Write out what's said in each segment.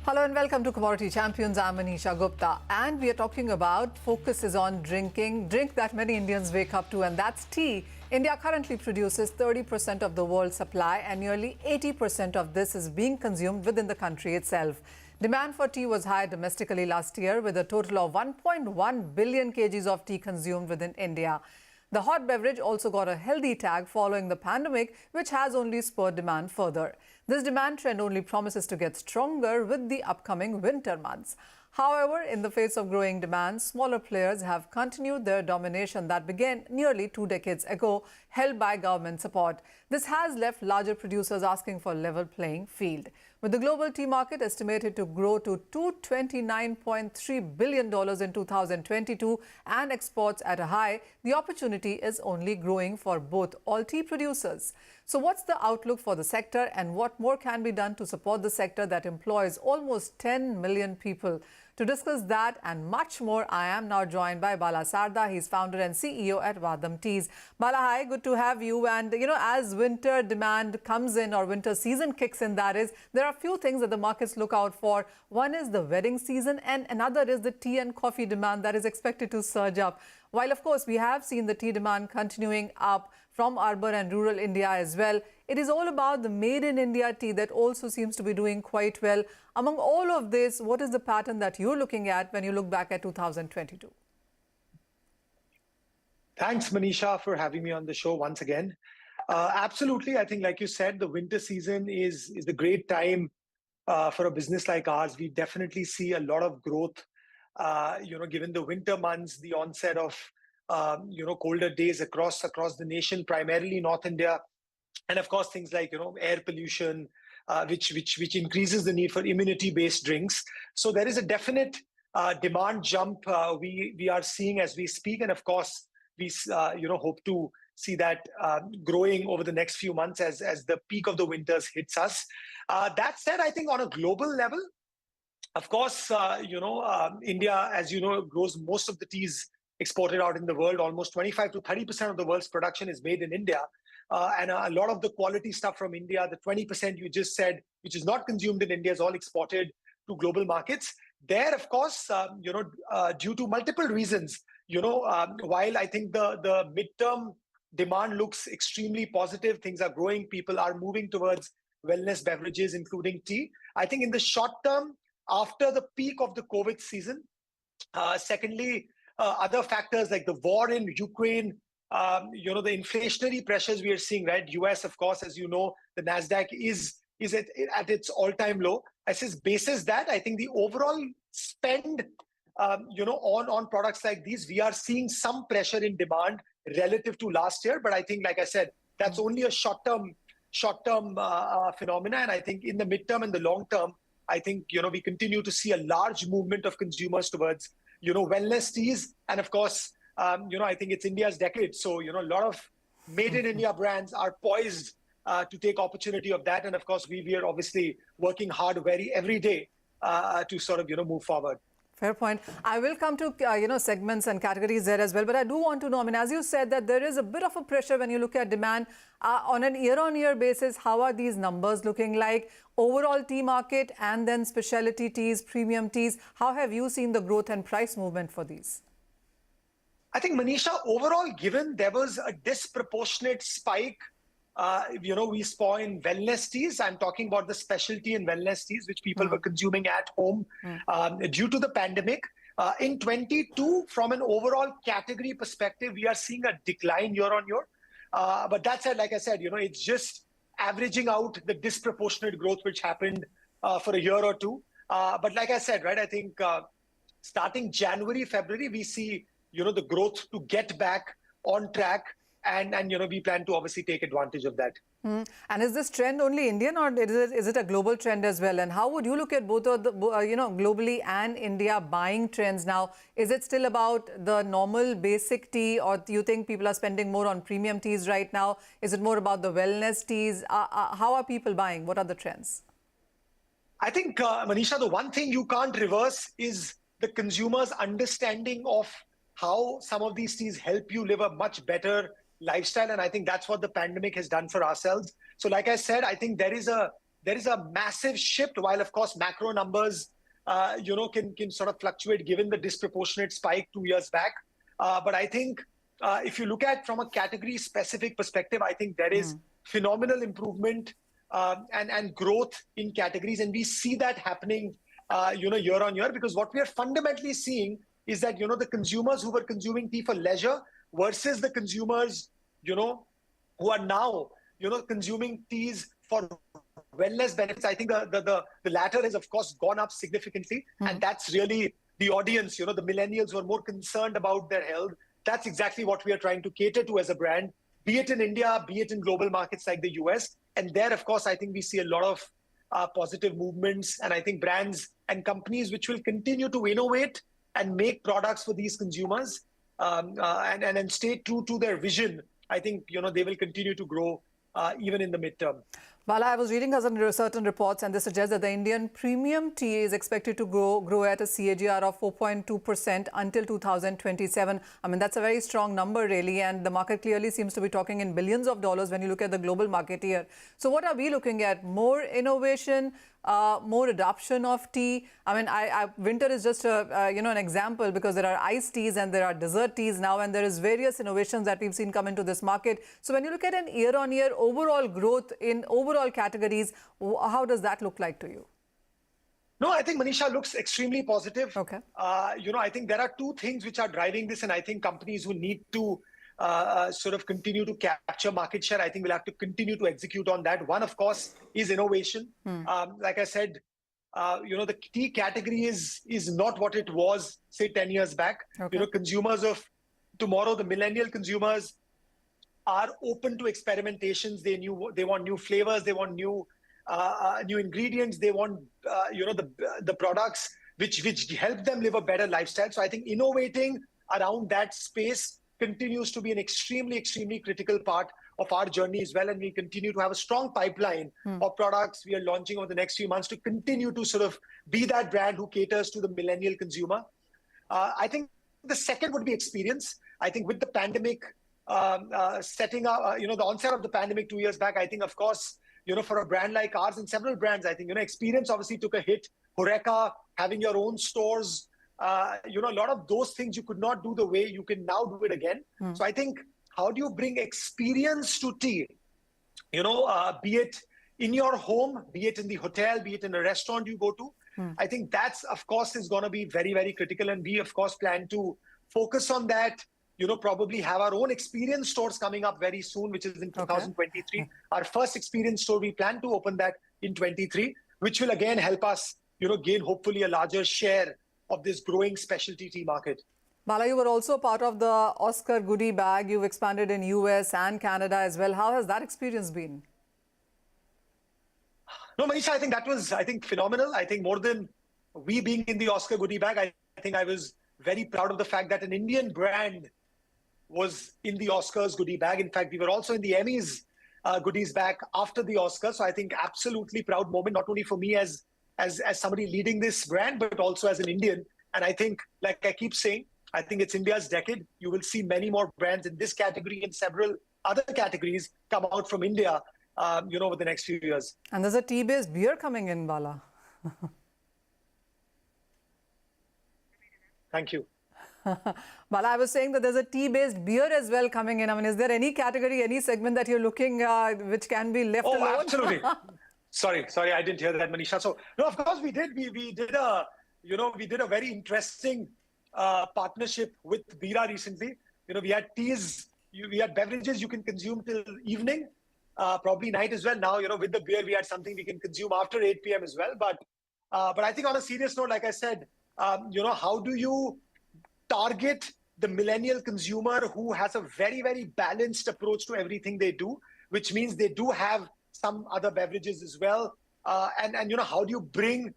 Hello and welcome to Commodity Champions. I'm Manisha Gupta and we are talking about focus is on drink that many Indians wake up to, and that's tea. India currently produces 30% of the world's supply and nearly 80% of this is being consumed within the country itself. Demand for tea was high domestically last year with a total of 1.1 billion kgs of tea consumed within India. The hot beverage also got a healthy tag following the pandemic, which has only spurred demand further. This demand trend only promises to get stronger with the upcoming winter months. However, in the face of growing demand, smaller players have continued their domination that began nearly 2 decades ago, held by government support. This has left larger producers asking for a level playing field. With the global tea market estimated to grow to $229.3 billion in 2022 and exports at a high, the opportunity is only growing for both all tea producers. So what's the outlook for the sector and what more can be done to support the sector that employs almost 10 million people? To discuss that and much more, I am now joined by Bala Sarda. He's founder and CEO at Vahdam Teas. Bala, hi, good to have you. And, as winter demand comes in or winter season kicks in, that is, there are a few things that the markets look out for. One is the wedding season and another is the tea and coffee demand that is expected to surge up. While, of course, we have seen the tea demand continuing up from urban and rural India as well, it is all about the made in India tea that also seems to be doing quite well. Among all of this, what is the pattern that you're looking at when you look back at 2022? Thanks, Manisha, for having me on the show once again. Absolutely. I think, like you said, the winter season is the great time for a business like ours. We definitely see a lot of growth, given the winter months, the onset of colder days across the nation, primarily North India, and of course things like air pollution, which increases the need for immunity-based drinks. So there is a definite demand jump we are seeing as we speak, and of course we hope to see that growing over the next few months as the peak of the winters hits us. That said, I think on a global level, of course, India, as you know, grows most of the teas exported out in the world. Almost 25 to 30% of the world's production is made in India. And a lot of the quality stuff from India, the 20% you just said, which is not consumed in India, is all exported to global markets. There, of course, due to multiple reasons, while I think the midterm demand looks extremely positive, things are growing, people are moving towards wellness beverages, including tea. I think in the short term, after the peak of the COVID season, secondly, other factors like the war in Ukraine, the inflationary pressures we are seeing, right? US, of course, as you know, the NASDAQ is at its all-time low. I says basis that, I think the overall spend, on products like these, we are seeing some pressure in demand relative to last year. But I think, like I said, that's only a short-term phenomena. And I think in the midterm and the long term, I think, we continue to see a large movement of consumers towards, wellness teas. And of course, I think it's India's decade. So, a lot of made in India brands are poised to take opportunity of that. And of course, we are obviously working hard every day to sort of, move forward. Fair point. I will come to, segments and categories there as well. But I do want to know, as you said, that there is a bit of a pressure when you look at demand on an year-on-year basis. How are these numbers looking like? Overall tea market and then specialty teas, premium teas. How have you seen the growth and price movement for these? I think, Manisha, overall, given there was a disproportionate spike, we saw in wellness teas. I'm talking about the specialty and wellness teas, which people were consuming at home due to the pandemic. In 22, from an overall category perspective, we are seeing a decline year on year. But that said, like I said, it's just averaging out the disproportionate growth which happened for a year or two. But like I said, right, I think starting January, February, we see, the growth to get back on track. And we plan to obviously take advantage of that. And is this trend only Indian or is it a global trend as well? And how would you look at both of the, globally and India buying trends now? Is it still about the normal basic tea, or do you think people are spending more on premium teas right now? Is it more about the wellness teas? How are people buying? What are the trends? I think, Manisha, the one thing you can't reverse is the consumer's understanding of how some of these teas help you live a much better lifestyle. And I think that's what the pandemic has done for ourselves. So like I said, I think there is a there is a massive shift, while of course macro numbers, can sort of fluctuate given the disproportionate spike 2 years back. But I think if you look at from a category specific perspective, I think there is phenomenal improvement and growth in categories. And we see that happening, year on year, because what we are fundamentally seeing is that, the consumers who were consuming tea for leisure versus the consumers, who are now, consuming teas for wellness benefits. I think the latter has, of course, gone up significantly. And that's really the audience, the millennials who are more concerned about their health. That's exactly what we are trying to cater to as a brand, be it in India, be it in global markets like the US. And there, of course, I think we see a lot of positive movements. And I think brands and companies which will continue to innovate and make products for these consumers and stay true to their vision. I think, they will continue to grow even in the midterm. Bala, I was reading certain reports, and they suggest that the Indian premium tea is expected to grow at a CAGR of 4.2% until 2027. I mean, that's a very strong number, really, and the market clearly seems to be talking in billions of dollars when you look at the global market here. So what are we looking at? More innovation, more adoption of tea? I mean, winter is just an example, because there are iced teas and there are dessert teas now, and there is various innovations that we've seen come into this market. So when you look at an year-on-year overall growth in overall categories, how does that look like to you? No, I think Manisha looks extremely positive. Okay. I think there are two things which are driving this, and I think companies who need to sort of continue to capture market share, I think we'll have to continue to execute on that. One, of course, is innovation. Like I said, the tea category is not what it was, say, 10 years back. Okay. Consumers of tomorrow, the millennial consumers, are open to experimentations. They want new flavors. They want new ingredients. They want the products which help them live a better lifestyle. So I think innovating around that space continues to be an extremely, extremely critical part of our journey as well. And we continue to have a strong pipeline of products we are launching over the next few months to continue to sort of be that brand who caters to the millennial consumer. I think the second would be experience. I think with the pandemic setting up, the onset of the pandemic 2 years back, I think, of course, for a brand like ours and several brands, I think, experience obviously took a hit. Horeca, having your own stores, a lot of those things you could not do the way you can now do it again. So I think, how do you bring experience to tea? Be it in your home, be it in the hotel, be it in a restaurant you go to. I think that's, of course, is going to be very, very critical. And we, of course, plan to focus on that. Probably have our own experience stores coming up very soon, which is in 2023. Our first experience store, we plan to open that in 23, which will again help us, gain hopefully a larger share of this growing specialty tea market. Bala, you were also part of the Oscar goodie bag. You've expanded in US and Canada as well. How has that experience been? No, Manisha, I think that was, phenomenal. I think more than we being in the Oscar goodie bag, I think I was very proud of the fact that an Indian brand was in the Oscars goodie bag. In fact, we were also in the Emmys goodies bag after the Oscars. So I think absolutely proud moment, not only for me as somebody leading this brand, but also as an Indian. And I think, like I keep saying, I think it's India's decade. You will see many more brands in this category and several other categories come out from India, over the next few years. And there's a tea-based beer coming in, Bala. Thank you. Bala, I was saying that there's a tea-based beer as well coming in. I mean, is there any category, any segment that you're looking which can be left alone? Oh, absolutely. Sorry, I didn't hear that, Manisha. So, no, of course we did. We did a very interesting partnership with Bira recently. We had teas, we had beverages you can consume till evening, probably night as well. Now, with the beer, we had something we can consume after 8 p.m. as well. But I think on a serious note, like I said, how do you target the millennial consumer who has a very, very balanced approach to everything they do, which means they do have some other beverages as well. And how do you bring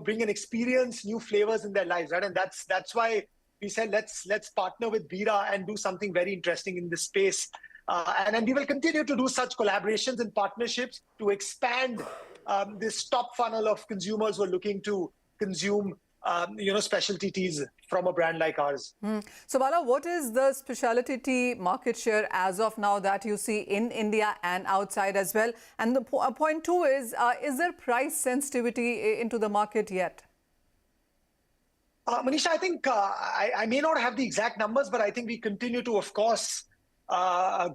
bring an experience, new flavors in their lives, right? And that's why we said, let's partner with Bira and do something very interesting in this space. And we will continue to do such collaborations and partnerships to expand this top funnel of consumers who are looking to consume specialty teas from a brand like ours. So, Bala, what is the specialty tea market share as of now that you see in India and outside as well? And the point two is there price sensitivity into the market yet? Manisha, I think I may not have the exact numbers, but I think we continue to, of course,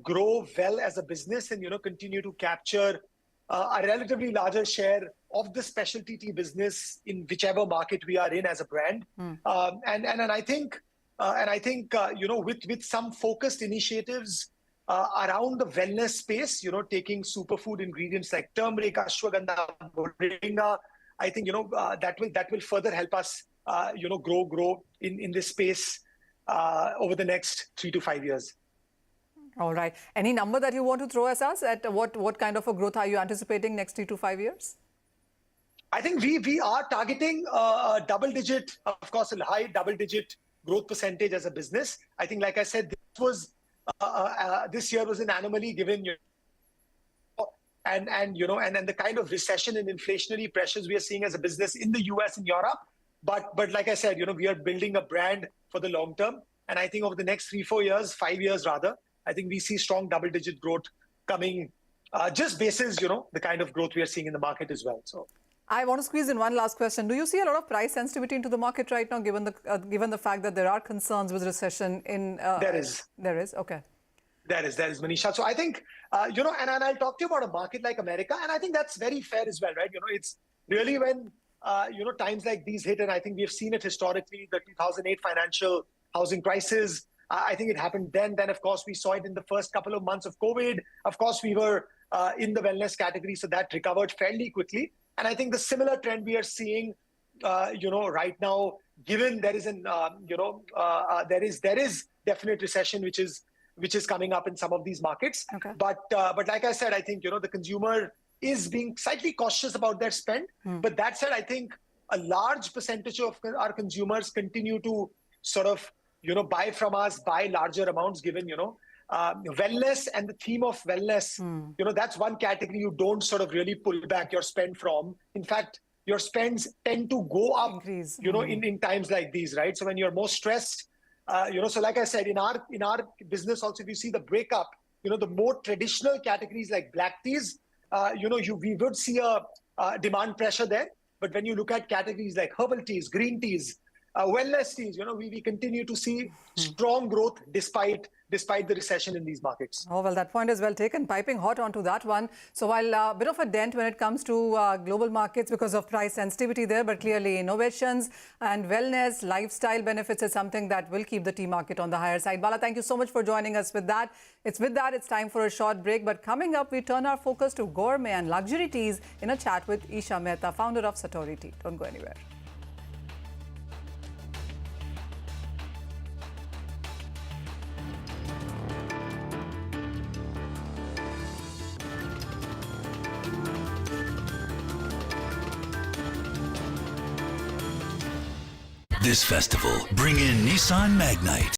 grow well as a business and, continue to capture a relatively larger share of the specialty tea business in whichever market we are in as a brand. And I think, with some focused initiatives around the wellness space, taking superfood ingredients like turmeric, ashwagandha, moringa, I think, that will further help us, grow in this space over the next 3 to 5 years. All right. Any number that you want to throw at us at what kind of a growth are you anticipating next 3 to 5 years? I think we are targeting a double-digit, of course, a high double-digit growth percentage as a business. I think, like I said, this year was an anomaly given, and the kind of recession and inflationary pressures we are seeing as a business in the US and Europe. But like I said, we are building a brand for the long term, and I think over the next 3-4 years, 5 years rather, I think we see strong double-digit growth coming, just basis, the kind of growth we are seeing in the market as well. So, I want to squeeze in one last question. Do you see a lot of price sensitivity into the market right now, given the fact that there are concerns with recession in? There is. There is. Okay. There is, Manisha. So I think, and I'll talk to you about a market like America, and I think that's very fair as well, right? It's really when, times like these hit, and I think we have seen it historically, the 2008 financial housing crisis. I think it happened then. Then, of course, we saw it in the first couple of months of COVID. Of course, we were in the wellness category, so that recovered fairly quickly. And I think the similar trend we are seeing, right now, given there is there is definite recession which is coming up in some of these markets. Okay. But like I said, I think the consumer is being slightly cautious about their spend. But that said, I think a large percentage of our consumers continue to sort of buy from us, buy larger amounts, given wellness and the theme of wellness. That's one category you don't sort of really pull back your spend from. In fact, your spends tend to go up, increase. In times like these, right? So when you're more stressed, so like I said, in our business also, if you see the breakup, the more traditional categories like black teas, we would see a demand pressure there. But when you look at categories like herbal teas, green teas, wellness teas, we continue to see strong growth despite the recession in these markets. Oh, well, that point is well taken. Piping hot onto that one. So while a bit of a dent when it comes to global markets because of price sensitivity there, but clearly innovations and wellness, lifestyle benefits is something that will keep the tea market on the higher side. Bala, thank you so much for joining us with that. It's time for a short break. But coming up, we turn our focus to gourmet and luxury teas in a chat with Isha Mehta, founder of Satori Tea. Don't go anywhere. This festival, bring in Nissan Magnite.